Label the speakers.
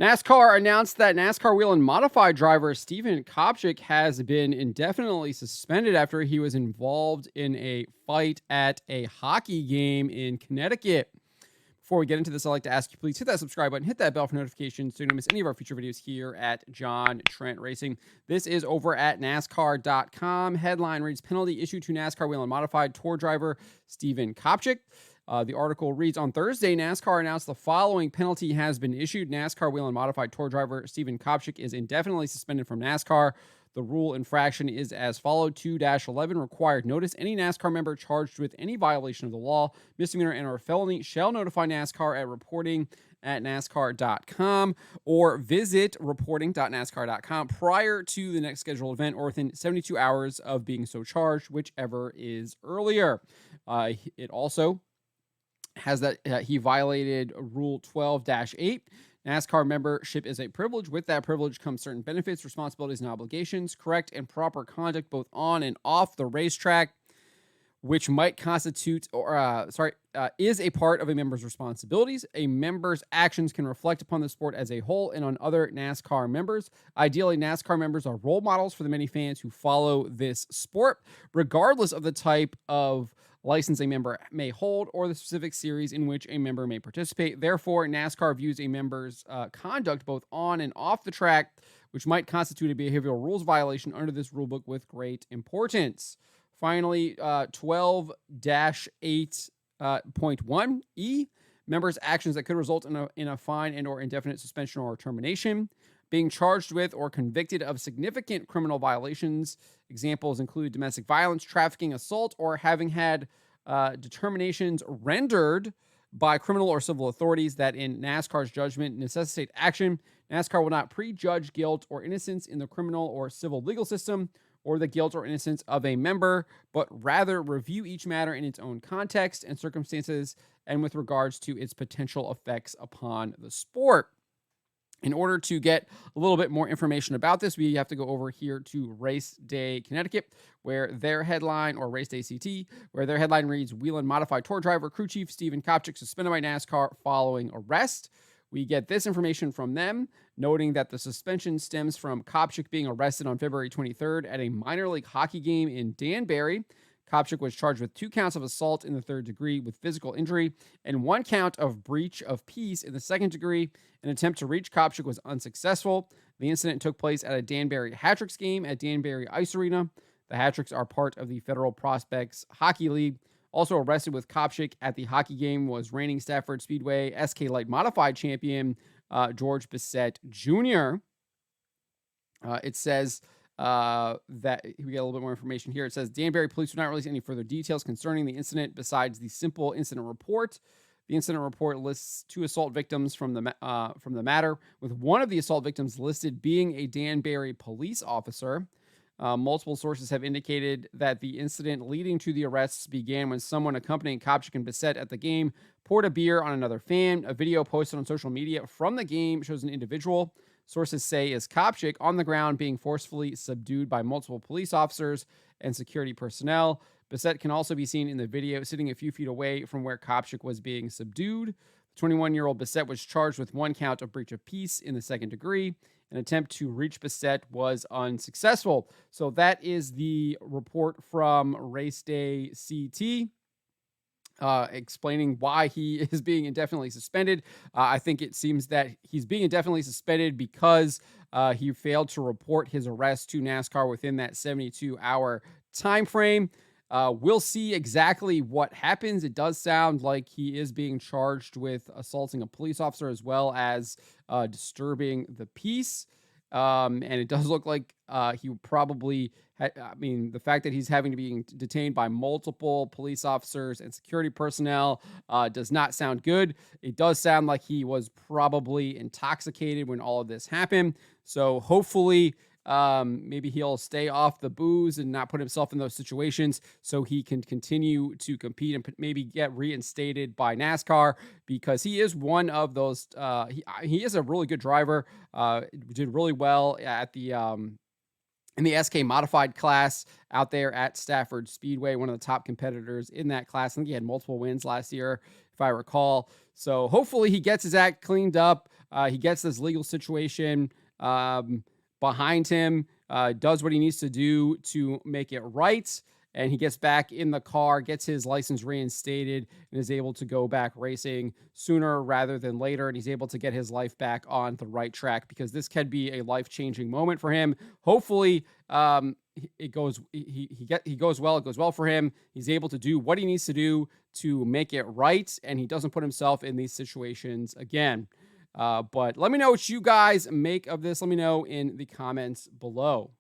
Speaker 1: NASCAR announced that NASCAR Whelen Modified driver Stephen Kopcik has been indefinitely suspended after he was involved in a fight at a hockey game in Connecticut. Before we get into this, I'd like to ask you, please hit that subscribe button, hit that bell for notifications so you don't miss any of our future videos here at John Trent Racing. This is over at NASCAR.com. Headline reads, penalty issued to NASCAR Whelen Modified Tour driver Stephen Kopcik. The article reads, on Thursday, NASCAR announced the following penalty has been issued. NASCAR Whelen Modified Tour driver Stephen Kopcik is indefinitely suspended from NASCAR. The rule infraction is as followed. 2-11 required notice. Any NASCAR member charged with any violation of the law, misdemeanor, and or felony shall notify NASCAR at reporting@NASCAR.com or visit reporting.NASCAR.com prior to the next scheduled event or within 72 hours of being so charged, whichever is earlier. It also has that he violated Rule 12-8. NASCAR membership is a privilege. With that privilege comes certain benefits, responsibilities, and obligations. Correct and proper conduct both on and off the racetrack, which might constitute is a part of a member's responsibilities. A member's actions can reflect upon the sport as a whole and on other NASCAR members. Ideally, NASCAR members are role models for the many fans who follow this sport, regardless of the type of license a member may hold or the specific series in which a member may participate. Therefore, NASCAR views a member's conduct both on and off the track, which might constitute a behavioral rules violation under this rulebook, with great importance. Finally, 12-8.1E, members' actions that could result in a fine and or indefinite suspension or termination. Being charged with or convicted of significant criminal violations. Examples include domestic violence, trafficking, assault, or having had determinations rendered by criminal or civil authorities that in NASCAR's judgment necessitate action. NASCAR will not prejudge guilt or innocence in the criminal or civil legal system or the guilt or innocence of a member, but rather review each matter in its own context and circumstances and with regards to its potential effects upon the sport. In order to get a little bit more information about this, we have to go over here to Race Day Connecticut, where their headline, or Race Day CT, where their headline reads, Whelen Modified Tour driver, crew chief Stephen Kopcik suspended by NASCAR following arrest. We get this information from them, noting that the suspension stems from Kopchik being arrested on February 23rd at a minor league hockey game in Danbury. Kopchik was charged with 2 counts of assault in the 3rd degree with physical injury and 1 count of breach of peace in the 2nd degree. An attempt to reach Kopchik was unsuccessful. The incident took place at a Danbury Hat-Tricks game at Danbury Ice Arena. The Hat-Tricks are part of the Federal Prospects Hockey League. Also arrested with Kopchik at the hockey game was reigning Stafford Speedway SK Light Modified champion George Bissett Jr. It says that we get a little bit more information here. It says Danbury police do not release any further details concerning the incident besides the simple incident report. The incident report lists 2 assault victims from the matter, with one of the assault victims listed being a Danbury police officer. Multiple sources have indicated that the incident leading to the arrests began when someone accompanying Kopchik and Bissett at the game poured a beer on another fan. A video posted on social media from the game shows an individual, sources say is Kopchik, on the ground being forcefully subdued by multiple police officers and security personnel. Bissett can also be seen in the video sitting a few feet away from where Kopchik was being subdued. The 21-year-old Bissett was charged with 1 count of breach of peace in the 2nd degree. An attempt to reach Bissett was unsuccessful. So that is the report from Race Day CT. Explaining why he is being indefinitely suspended. I think it seems that he's being indefinitely suspended because he failed to report his arrest to NASCAR within that 72-hour time frame. We'll see exactly what happens. It does sound like he is being charged with assaulting a police officer as well as disturbing the peace. And it does look like he probably, the fact that he's having to be detained by multiple police officers and security personnel does not sound good. It does sound like he was probably intoxicated when all of this happened. So hopefully maybe he'll stay off the booze and not put himself in those situations so he can continue to compete and maybe get reinstated by NASCAR, because he is one of those, he is a really good driver, did really well at the, in the SK modified class out there at Stafford Speedway, one of the top competitors in that class. I think he had multiple wins last year, if I recall. So hopefully he gets his act cleaned up. He gets this legal situation behind him, does what he needs to do to make it right, and he gets back in the car, gets his license reinstated, and is able to go back racing sooner rather than later. And he's able to get his life back on the right track, because this could be a life-changing moment for him. Hopefully, it goes he goes well. It goes well for him. He's able to do what he needs to do to make it right, and he doesn't put himself in these situations again. But let me know what you guys make of this. Let me know in the comments below.